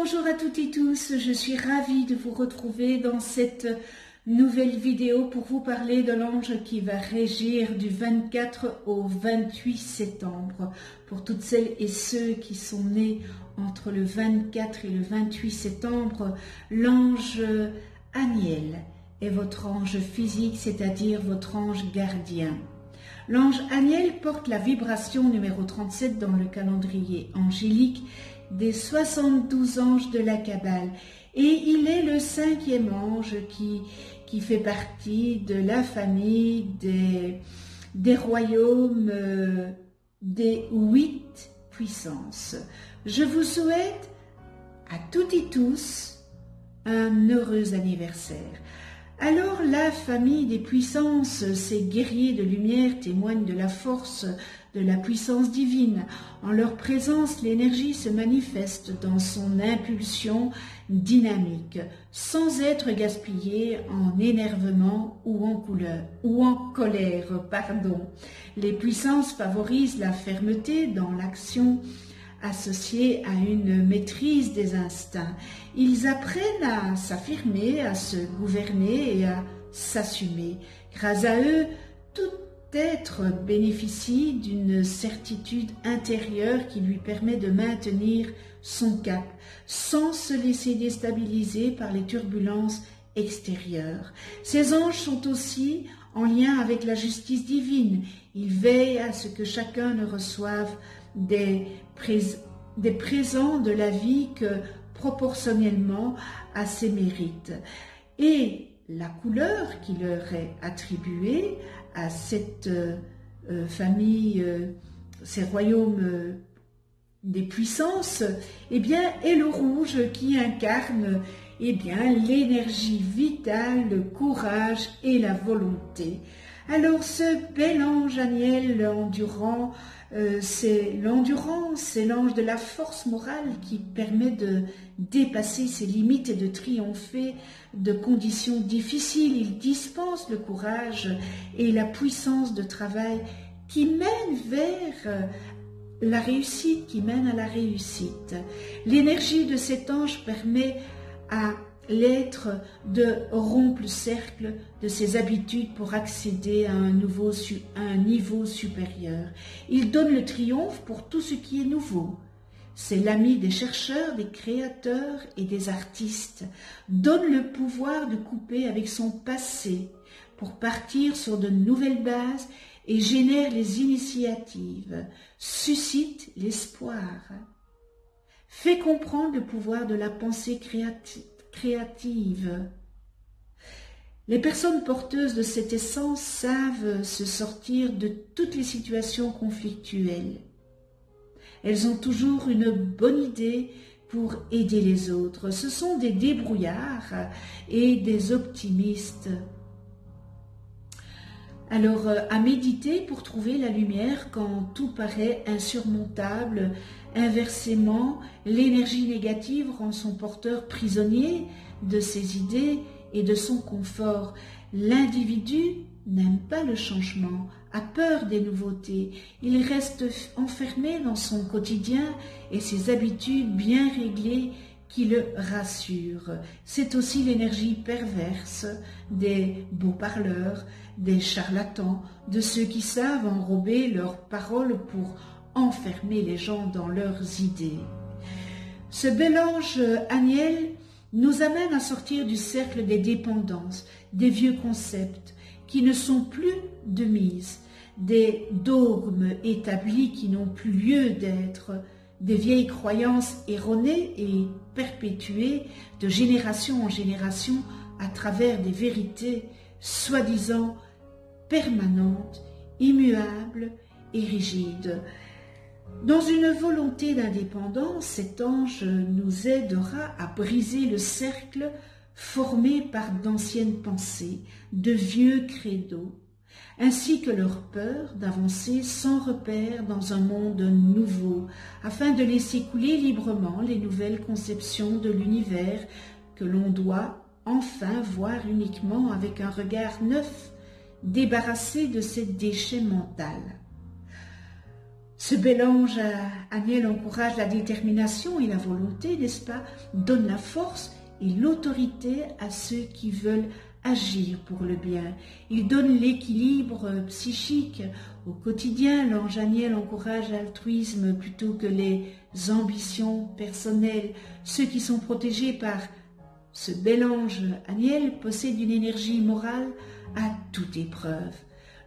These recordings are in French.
bonjour à toutes et tous, je suis ravie de vous retrouver dans cette nouvelle vidéo pour vous parler de l'ange qui va régir du 24 au 28 septembre. Pour toutes celles et ceux qui sont nés entre le 24 et le 28 septembre, l'ange Aniel est votre ange physique, c'est-à-dire votre ange gardien. L'ange Aniel porte la vibration numéro 37 dans le calendrier angélique des 72 anges de la Kabbale. Et il est le 5e ange qui fait partie de la famille des royaumes des 8 puissances. Je vous souhaite à toutes et tous un heureux anniversaire. Alors la famille des puissances, ces guerriers de lumière témoignent de la force de la puissance divine. En leur présence, l'énergie se manifeste dans son impulsion dynamique, sans être gaspillée en énervement ou en colère. Les puissances favorisent la fermeté dans l'action associés à une maîtrise des instincts. Ils apprennent à s'affirmer, à se gouverner et à s'assumer. Grâce à eux, tout être bénéficie d'une certitude intérieure qui lui permet de maintenir son cap, sans se laisser déstabiliser par les turbulences extérieures. Ces anges sont aussi en lien avec la justice divine. Ils veillent à ce que chacun ne reçoive des présents de la vie que proportionnellement à ses mérites. Et la couleur qui leur est attribuée à cette famille, ces royaumes des puissances, eh bien, est le rouge qui incarne l'énergie vitale, le courage et la volonté. Alors ce bel ange Aniel endurant, c'est l'endurance, c'est l'ange de la force morale qui permet de dépasser ses limites et de triompher de conditions difficiles. Il dispense le courage et la puissance de travail qui mène vers la réussite, qui mène à la réussite. L'énergie de cet ange permet à l'être de rompre le cercle de ses habitudes pour accéder à un niveau supérieur. Il donne le triomphe pour tout ce qui est nouveau. C'est l'ami des chercheurs, des créateurs et des artistes. Donne le pouvoir de couper avec son passé pour partir sur de nouvelles bases et génère les initiatives, suscite l'espoir. Fait comprendre le pouvoir de la pensée créative. Les personnes porteuses de cette essence savent se sortir de toutes les situations conflictuelles. Elles ont toujours une bonne idée pour aider les autres. Ce sont des débrouillards et des optimistes. Alors, à méditer pour trouver la lumière quand tout paraît insurmontable. Inversement, l'énergie négative rend son porteur prisonnier de ses idées et de son confort. L'individu n'aime pas le changement, a peur des nouveautés. Il reste enfermé dans son quotidien et ses habitudes bien réglées qui le rassurent. C'est aussi l'énergie perverse des beaux parleurs, des charlatans, de ceux qui savent enrober leurs paroles pour enfermer les gens dans leurs idées. Ce bel ange Aniel nous amène à sortir du cercle des dépendances, des vieux concepts qui ne sont plus de mise, des dogmes établis qui n'ont plus lieu d'être, des vieilles croyances erronées et perpétuées de génération en génération à travers des vérités soi-disant permanentes, immuables et rigides. Dans une volonté d'indépendance, cet ange nous aidera à briser le cercle formé par d'anciennes pensées, de vieux credos, ainsi que leur peur d'avancer sans repère dans un monde nouveau, afin de laisser couler librement les nouvelles conceptions de l'univers que l'on doit enfin voir uniquement avec un regard neuf, débarrassé de ces déchets mentaux. Ce bel ange Aniel encourage la détermination et la volonté, n'est-ce pas? Donne la force et l'autorité à ceux qui veulent agir pour le bien. Il donne l'équilibre psychique au quotidien. L'ange Aniel encourage l'altruisme plutôt que les ambitions personnelles. Ceux qui sont protégés par ce bel ange Aniel possèdent une énergie morale à toute épreuve,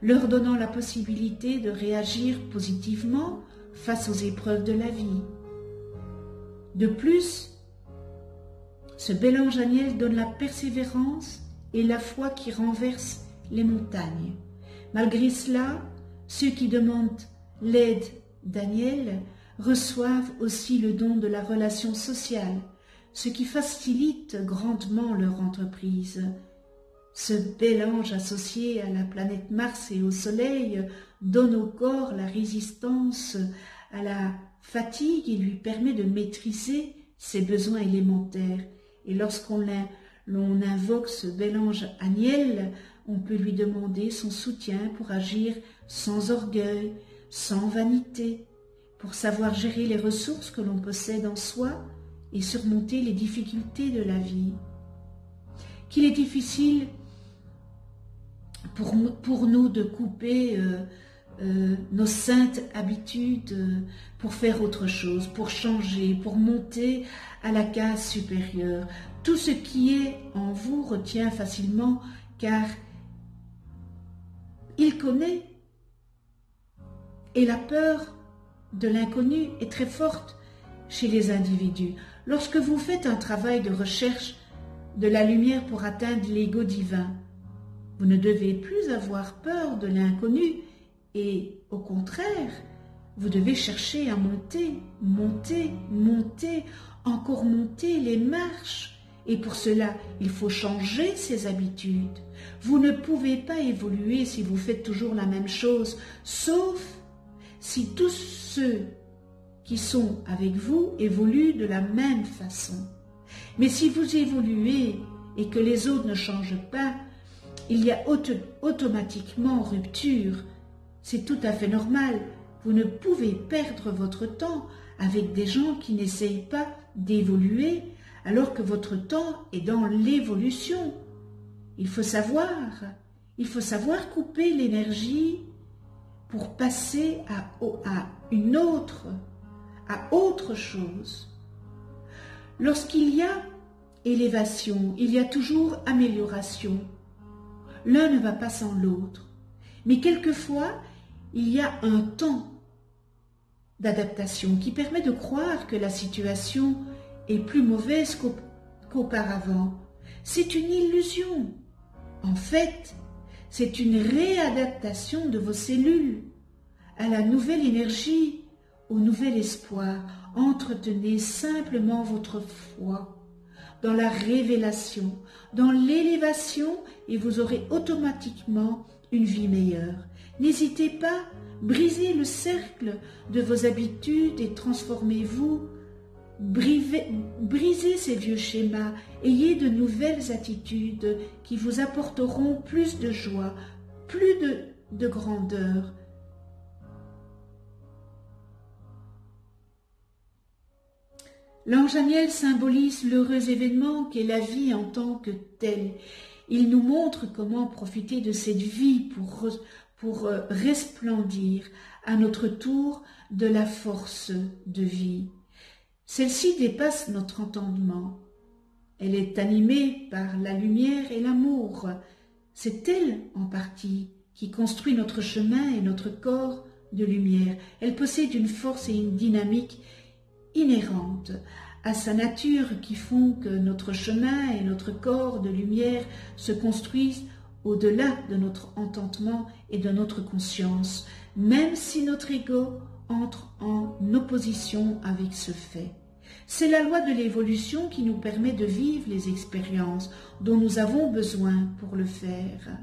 leur donnant la possibilité de réagir positivement face aux épreuves de la vie. De plus, ce bel ange Aniel donne la persévérance et la foi qui renverse les montagnes. Malgré cela, ceux qui demandent l'aide d'Aniel reçoivent aussi le don de la relation sociale, ce qui facilite grandement leur entreprise. Ce bel ange associé à la planète Mars et au Soleil donne au corps la résistance à la fatigue et lui permet de maîtriser ses besoins élémentaires. Et lorsqu'on invoque ce bel ange Aniel, on peut lui demander son soutien pour agir sans orgueil, sans vanité, pour savoir gérer les ressources que l'on possède en soi et surmonter les difficultés de la vie. Qu'il est difficile pour nous de couper nos saintes habitudes pour faire autre chose, pour changer, pour monter à la case supérieure. Tout ce qui est en vous retient facilement car il connaît et la peur de l'inconnu est très forte chez les individus. Lorsque vous faites un travail de recherche de la lumière pour atteindre l'ego divin, vous ne devez plus avoir peur de l'inconnu et au contraire, vous devez chercher à monter, encore monter les marches. Et pour cela, il faut changer ses habitudes. Vous ne pouvez pas évoluer si vous faites toujours la même chose, sauf si tous ceux qui sont avec vous évoluent de la même façon. Mais si vous évoluez et que les autres ne changent pas, il y a automatiquement rupture. C'est tout à fait normal. Vous ne pouvez perdre votre temps avec des gens qui n'essayent pas d'évoluer alors que votre temps est dans l'évolution. Il faut savoir couper l'énergie pour passer à autre chose. Lorsqu'il y a élévation, il y a toujours amélioration. L'un ne va pas sans l'autre. Mais quelquefois, il y a un temps d'adaptation qui permet de croire que la situation est plus mauvaise qu'auparavant. C'est une illusion. En fait, c'est une réadaptation de vos cellules à la nouvelle énergie, au nouvel espoir. Entretenez simplement votre foi dans la révélation, dans l'élévation et vous aurez automatiquement une vie meilleure. N'hésitez pas, brisez le cercle de vos habitudes et transformez-vous. Brisez ces vieux schémas, ayez de nouvelles attitudes qui vous apporteront plus de joie, plus de grandeur. L'ange Aniel symbolise l'heureux événement qu'est la vie en tant que telle. Il nous montre comment profiter de cette vie pour resplendir à notre tour de la force de vie. Celle-ci dépasse notre entendement. Elle est animée par la lumière et l'amour. C'est elle, en partie, qui construit notre chemin et notre corps de lumière. Elle possède une force et une dynamique inhérentes à sa nature qui font que notre chemin et notre corps de lumière se construisent au-delà de notre entendement et de notre conscience, même si notre ego entre en opposition avec ce fait. C'est la loi de l'évolution qui nous permet de vivre les expériences dont nous avons besoin pour le faire.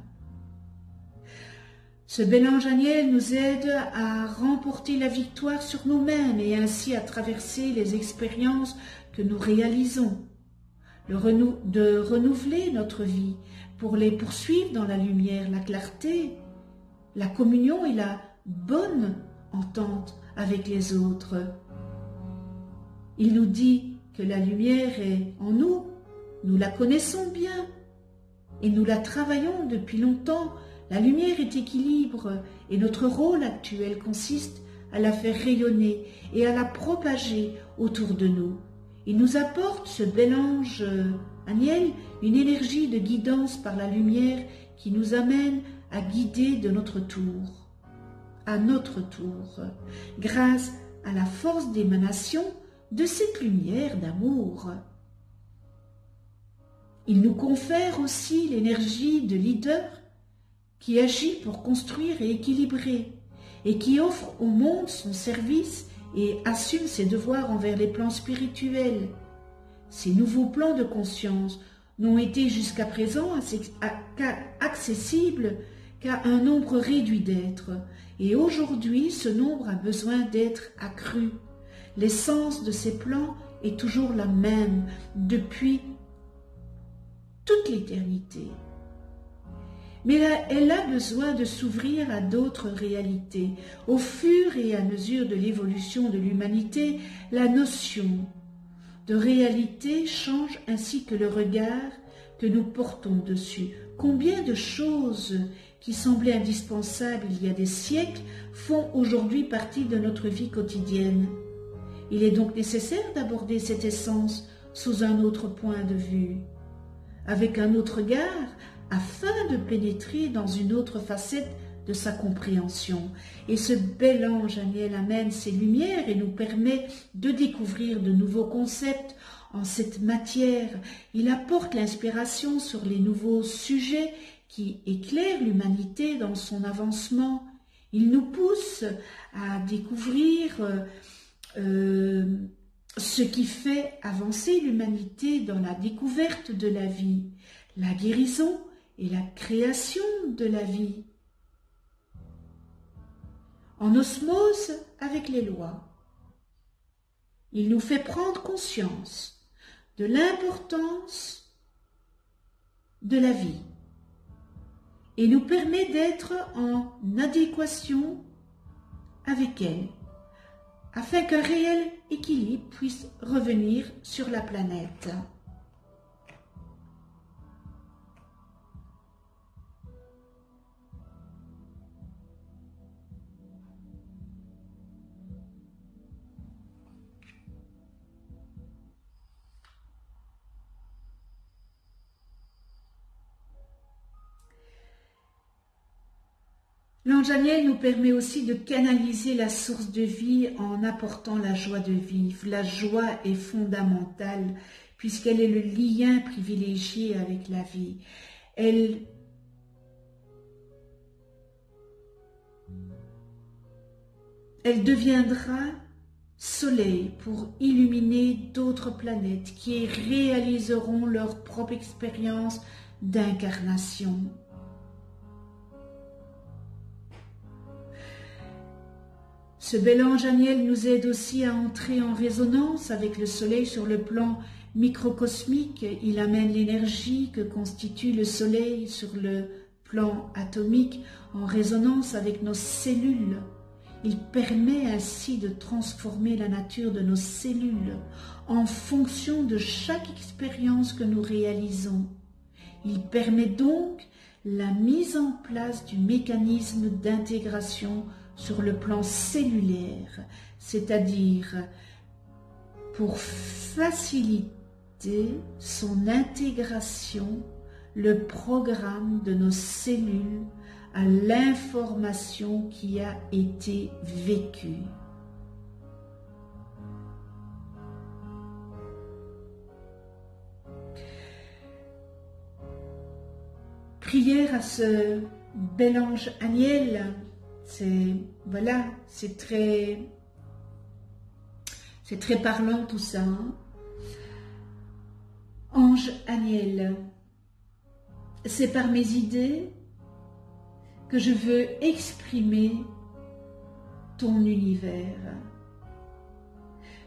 Ce bel ange Aniel nous aide à remporter la victoire sur nous-mêmes et ainsi à traverser les expériences que nous réalisons, de renouveler notre vie pour les poursuivre dans la lumière, la clarté, la communion et la bonne entente avec les autres. Il nous dit que la lumière est en nous, nous la connaissons bien et nous la travaillons depuis longtemps. La lumière est équilibre et notre rôle actuel consiste à la faire rayonner et à la propager autour de nous. Il nous apporte ce bel ange Aniel, une énergie de guidance par la lumière qui nous amène à guider de notre tour, grâce à la force d'émanation de cette lumière d'amour. Il nous confère aussi l'énergie de leader qui agit pour construire et équilibrer et qui offre au monde son service et assume ses devoirs envers les plans spirituels. Ces nouveaux plans de conscience n'ont été jusqu'à présent accessibles qu'à un nombre réduit d'êtres, et aujourd'hui ce nombre a besoin d'être accru. L'essence de ces plans est toujours la même depuis toute l'éternité. Mais elle a besoin de s'ouvrir à d'autres réalités. Au fur et à mesure de l'évolution de l'humanité, la notion de réalité change ainsi que le regard que nous portons dessus. Combien de choses qui semblaient indispensables il y a des siècles font aujourd'hui partie de notre vie quotidienne. Il est donc nécessaire d'aborder cette essence sous un autre point de vue, avec un autre regard, afin de pénétrer dans une autre facette de sa compréhension. Et ce bel ange Aniel amène ses lumières et nous permet de découvrir de nouveaux concepts en cette matière. Il apporte l'inspiration sur les nouveaux sujets qui éclairent l'humanité dans son avancement. Il nous pousse à découvrir ce qui fait avancer l'humanité dans la découverte de la vie, la guérison et la création de la vie, en osmose avec les lois. Il nous fait prendre conscience de l'importance de la vie et nous permet d'être en adéquation avec elle, afin qu'un réel équilibre puisse revenir sur la planète. L'ange Aniel nous permet aussi de canaliser la source de vie en apportant la joie de vivre. La joie est fondamentale puisqu'elle est le lien privilégié avec la vie. Elle deviendra soleil pour illuminer d'autres planètes qui réaliseront leur propre expérience d'incarnation. Ce bel ange Aniel nous aide aussi à entrer en résonance avec le soleil sur le plan microcosmique. Il amène l'énergie que constitue le soleil sur le plan atomique en résonance avec nos cellules. Il permet ainsi de transformer la nature de nos cellules en fonction de chaque expérience que nous réalisons. Il permet donc la mise en place du mécanisme d'intégration sur le plan cellulaire, c'est-à-dire pour faciliter son intégration, le programme de nos cellules à l'information qui a été vécue. Prière à ce bel ange Aniel. C'est très parlant tout ça. Hein? Ange Aniel, c'est par mes idées que je veux exprimer ton univers.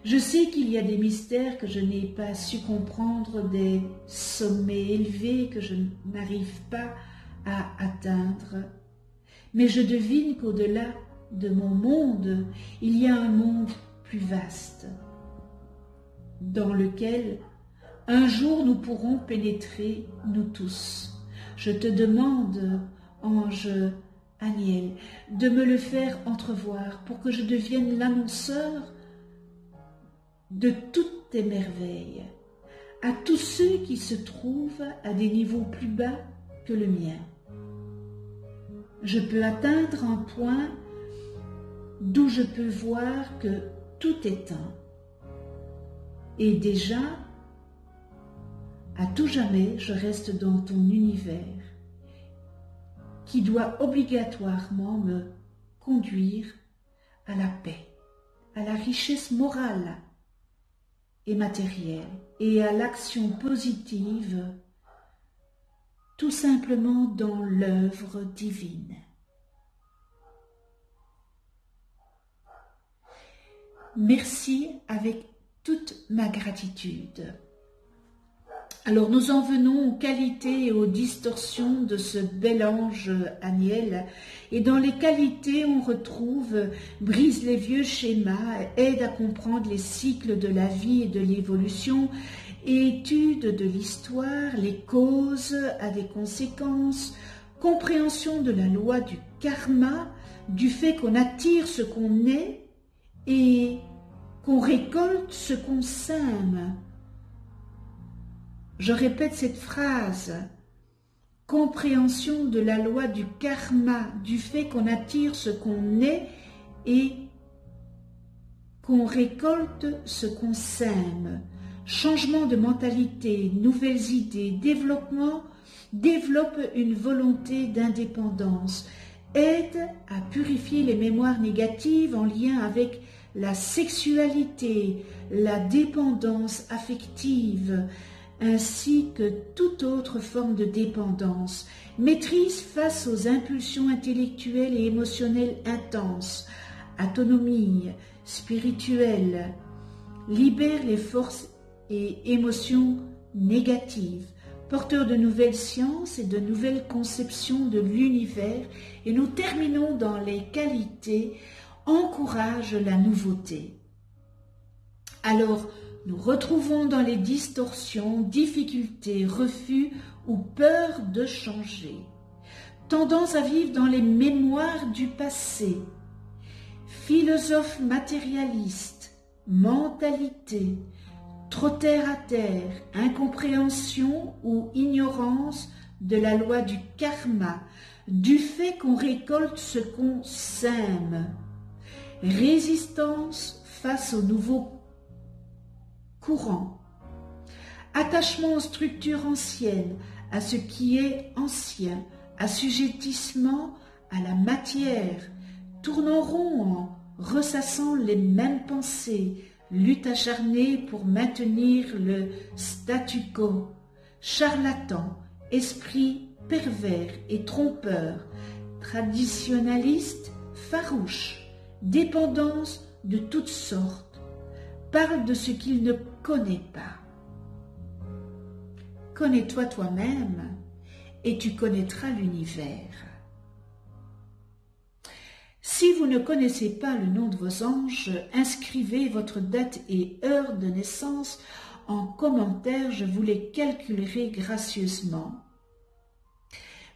Je sais qu'il y a des mystères que je n'ai pas su comprendre, des sommets élevés que je n'arrive pas à atteindre. Mais je devine qu'au-delà de mon monde, il y a un monde plus vaste dans lequel un jour nous pourrons pénétrer, nous tous. Je te demande, ange Aniel, de me le faire entrevoir pour que je devienne l'annonceur de toutes tes merveilles, à tous ceux qui se trouvent à des niveaux plus bas que le mien. Je peux atteindre un point d'où je peux voir que tout est un. Et déjà, à tout jamais, je reste dans ton univers qui doit obligatoirement me conduire à la paix, à la richesse morale et matérielle et à l'action positive, tout simplement dans l'œuvre divine. Merci avec toute ma gratitude. Alors nous en venons aux qualités et aux distorsions de ce bel ange Aniel. Et dans les qualités, on retrouve brise les vieux schémas, aide à comprendre les cycles de la vie et de l'évolution, étude de l'histoire, les causes à des conséquences, compréhension de la loi du karma, du fait qu'on attire ce qu'on est et qu'on récolte ce qu'on sème. Je répète cette phrase, compréhension de la loi du karma, du fait qu'on attire ce qu'on est et qu'on récolte ce qu'on sème. Changement de mentalité, nouvelles idées, développe une volonté d'indépendance, aide à purifier les mémoires négatives en lien avec la sexualité, la dépendance affective, ainsi que toute autre forme de dépendance, maîtrise face aux impulsions intellectuelles et émotionnelles intenses, autonomie spirituelle, libère les forces et émotions négatives, porteur de nouvelles sciences et de nouvelles conceptions de l'univers, et nous terminons dans les qualités, encourage la nouveauté. Alors, nous retrouvons dans les distorsions, difficultés, refus ou peur de changer, tendance à vivre dans les mémoires du passé, philosophe matérialiste, mentalité, trop terre à terre, incompréhension ou ignorance de la loi du karma, du fait qu'on récolte ce qu'on sème, résistance face aux nouveaux courant, attachement aux structures anciennes, à ce qui est ancien, assujettissement à la matière, tournant rond en ressassant les mêmes pensées, lutte acharnée pour maintenir le statu quo, charlatan, esprit pervers et trompeur, traditionnaliste, farouche, dépendance de toutes sortes, parle de ce qu'il ne connaît pas. Connais-toi toi-même et tu connaîtras l'univers. Si vous ne connaissez pas le nom de vos anges, inscrivez votre date et heure de naissance en commentaire, je vous les calculerai gracieusement.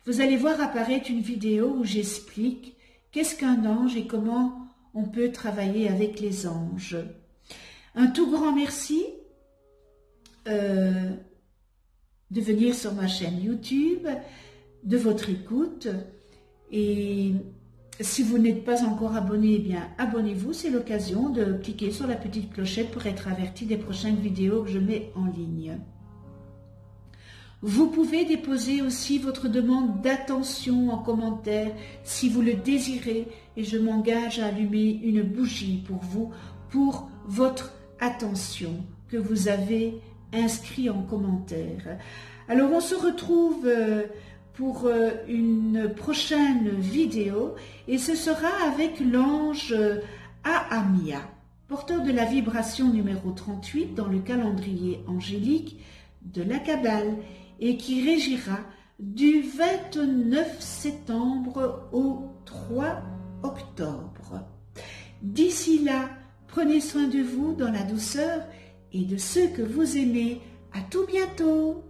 Vous allez voir apparaître une vidéo où j'explique qu'est-ce qu'un ange et comment on peut travailler avec les anges. Un tout grand merci de venir sur ma chaîne YouTube, de votre écoute. Et si vous n'êtes pas encore abonné, eh bien abonnez-vous, c'est l'occasion de cliquer sur la petite clochette pour être averti des prochaines vidéos que je mets en ligne. Vous pouvez déposer aussi votre demande d'attention en commentaire si vous le désirez et je m'engage à allumer une bougie pour vous, pour votre attention que vous avez inscrit en commentaire. Alors on se retrouve pour une prochaine vidéo et ce sera avec l'ange Ahamia, porteur de la vibration numéro 38 dans le calendrier angélique de la Kabbale et qui régira du 29 septembre au 3 octobre. D'ici là, prenez soin de vous dans la douceur et de ceux que vous aimez. À tout bientôt!